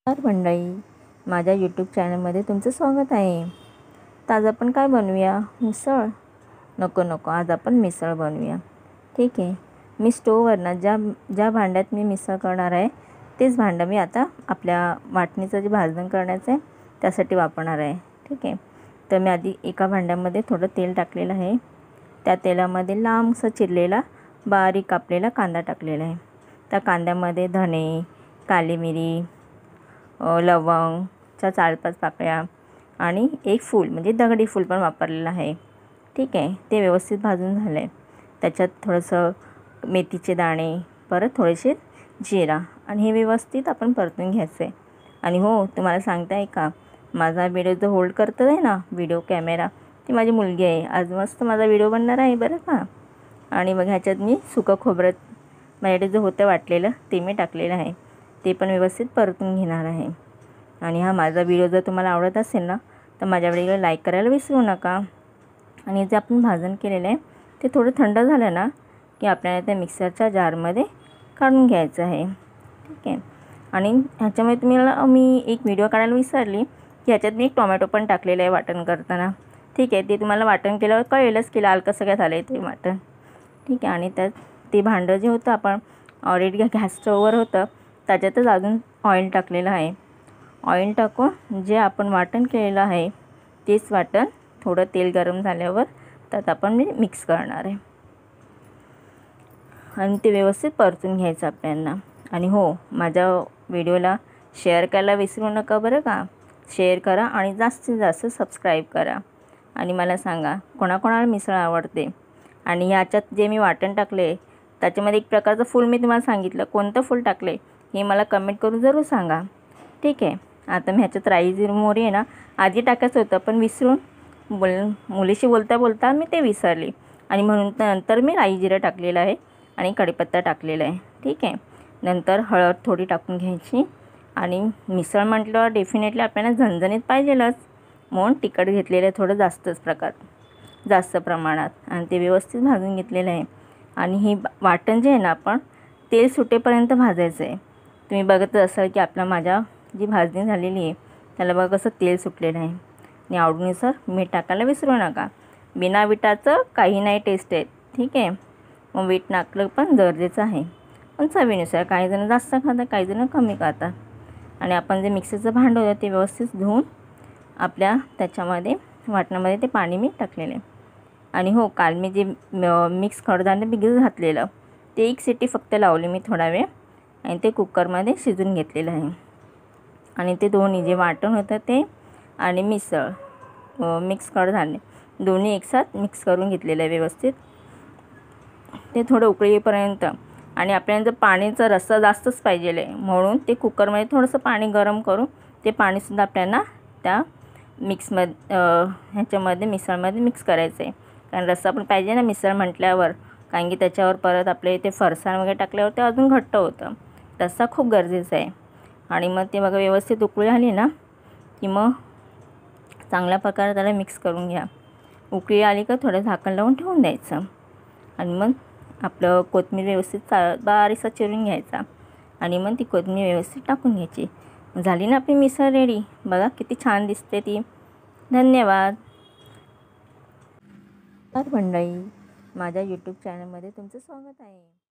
नमस्कार मंडळी, माझ्या यूट्यूब चॅनलमध्ये तुमचं स्वागत आहे. तर आज आपण काय बनवूया? मिसळ. नको, आज आपण मिसळ बनवूया. ठीक आहे. मी स्टोववरनं ज्या भांड्यात मी मिसळ करणार आहे तेच भांडं मी आता आपल्या वाटणीचं जे भाजण करण्याचं आहे त्यासाठी वापरणार आहे. ठीक आहे. तर मी आधी एका भांड्यामध्ये थोडं तेल टाकलेलं आहे. त्या तेलामध्ये लांबसा चिरलेला बारीक कापलेला कांदा टाकलेला आहे. त्या कांद्यामध्ये धणे, काली मिरी, लवंगच्या 4-5 पाकळ्या आणि एक फूल म्हणजे दगडी फूल पण वापरलेलं आहे. ठीक आहे. ते व्यवस्थित भाजून झालं आहे. त्याच्यात थोडंसं मेथीचे दाणे, परत थोडेसे जिरा आणि हे व्यवस्थित आपण परतून घ्यायचं आहे. आणि हो, तुम्हाला सांगता आहे का, माझा व्हिडिओ जो होल्ड करत आहे ना, व्हिडिओ कॅमेरा, ती माझी मुलगी आहे. आज मस्त माझा व्हिडिओ बनणार आहे बरं का. आणि मग ह्याच्यात मी सुकं खोबरं माझ्याकडे जे होतं वाटलेलं ते मी टाकलेलं आहे. ते पण व्यवस्थित परतून घेणार आहे. आणि हा माझा व्हिडिओ जर तुम्हाला आवडत असेल ना तर माझ्या व्हिडिओला लाईक करायला विसरू नका. आणि जे आपण भाजण केलेलं आहे ते थोडं थंड झालं ना की आपल्याला त्या मिक्सरच्या जारमध्ये काढून घ्यायचं आहे. ठीक आहे. आणि ह्याच्यामध्ये मी एक व्हिडिओ काढायला विसरली की ह्याच्यात मी एक टोमॅटो पण टाकलेलं आहे वाटण करताना. ठीक आहे. ते तुम्हाला वाटण केल्यावर कळेलच की लाल कसं काय झालं आहे ते वाटण. ठीक आहे. आणि त्यात ते भांडं जे होतं आपण ऑलरेडी गॅस स्टोववर होतं त्याच्यातच अजून ऑइल टाकलेलं आहे. ऑइल टाकून जे आपण वाटण केलेलं आहे तेच वाटण थोडं तेल गरम झाल्यावर त्यात आपण मिक्स करणार आहे. आणि ते व्यवस्थित परतून घ्यायचं आपल्याला. आणि हो, माझ्या व्हिडिओला शेअर करायला विसरू नका बरं का. शेअर करा आणि जास्तीत जास्त सबस्क्राईब करा. आणि मला सांगा कोणाकोणाला मिसळ आवडते. आणि ह्याच्यात जे मी वाटण टाकले त्याच्यामध्ये एक प्रकारचं फूल मी तुम्हाला सांगितलं, कोणतं फूल टाकले हे मला कमेंट करून जरूर सांगा. ठीक आहे. आता मी ह्याच्यात राई जिरे मोहरी आहे ना आधी टाकायचं होतं पण विसरून मुलीशी बोलता मी ते विसरले. आणि म्हणून नंतर मी राई जिरं टाकलेलं आहे आणि कढीपत्ता टाकलेला आहे. ठीक आहे. नंतर हळद थोडी टाकून घ्यायची. आणि मिसळ म्हटलं डेफिनेटली आपल्याला झणझणीत पाहिजेलच, म्हणून तिखट घेतलेलं आहे थोडं जास्त प्रमाणात. आणि ते व्यवस्थित भाजून घेतलेलं आहे. आणि हे वाटण जे आहे ना आपण तेल सुटेपर्यंत भाजायचं आहे. तुम्ही बघत असाल की माझ्या जी भाजणी झालेली आहे त्याला बघा कसं तेल सुटलेलं आहे. आणि आवडीनुसार मीठ टाकायला विसरू नका. बिना मीठाचं काही नाही टेस्ट आहे. ठीक आहे. मग मीठ टाकलं पण गरजेचं आहे, पण चवीनुसार. काही जण जास्त खातात, काही जण कमी खातात. आणि आपण जे मिक्सरचं भांडं होतं ते व्यवस्थित धुवून आपल्या त्याच्यामध्ये वाटणामध्ये ते पाणी मी टाकलेलं आहे. आणि हो, काल मी जे मिक्स कडधान्य भिजत घातलेलं ते एक शिट्टी फक्त लावली मी थोडा वेळ आणि ते कुकरमध्ये शिजून घेतलेलं आहे. आणि ते दोन्ही जे वाटण होतं ते आणि मिसळ मिक्स कडधान्य दोन्ही एकसाथ मिक्स करून घेतलेलं आहे व्यवस्थित. ते थोडं उकळीपर्यंत. आणि आपल्याला जर पाणीचा रस्सा जास्तच पाहिजे आहे म्हणून ते कुकरमध्ये थोडंसं पाणी गरम करून ते पाणीसुद्धा आपल्याला त्या ह्याच्यामध्ये मिसळमध्ये मिक्स करायचं आहे. कारण रस्सा पण पाहिजे ना मिसळ म्हटल्यावर, कारण की त्याच्यावर परत आपले इथे फरसाण वगैरे टाकल्यावर ते अजून घट्ट होतं. रस्सा खूप गरजेचा आहे. आणि मग ते बघा व्यवस्थित उकळी आली ना की मग चांगल्या प्रकारे त्याला मिक्स करून घ्या. उकळी आली का थोडं झाकण लावून ठेवून द्यायचं. आणि मग आपलं कोथिंबीर व्यवस्थित बारीकसा चिरून घ्यायचा. आणि मग ती कोथिंबीर व्यवस्थित टाकून घ्यायची. झाली ना आपली मिसळ रेडी. बघा किती छान दिसते ती. धन्यवाद. मंडळी, माझ्या यूट्यूब चॅनलमध्ये तुमचं स्वागत आहे.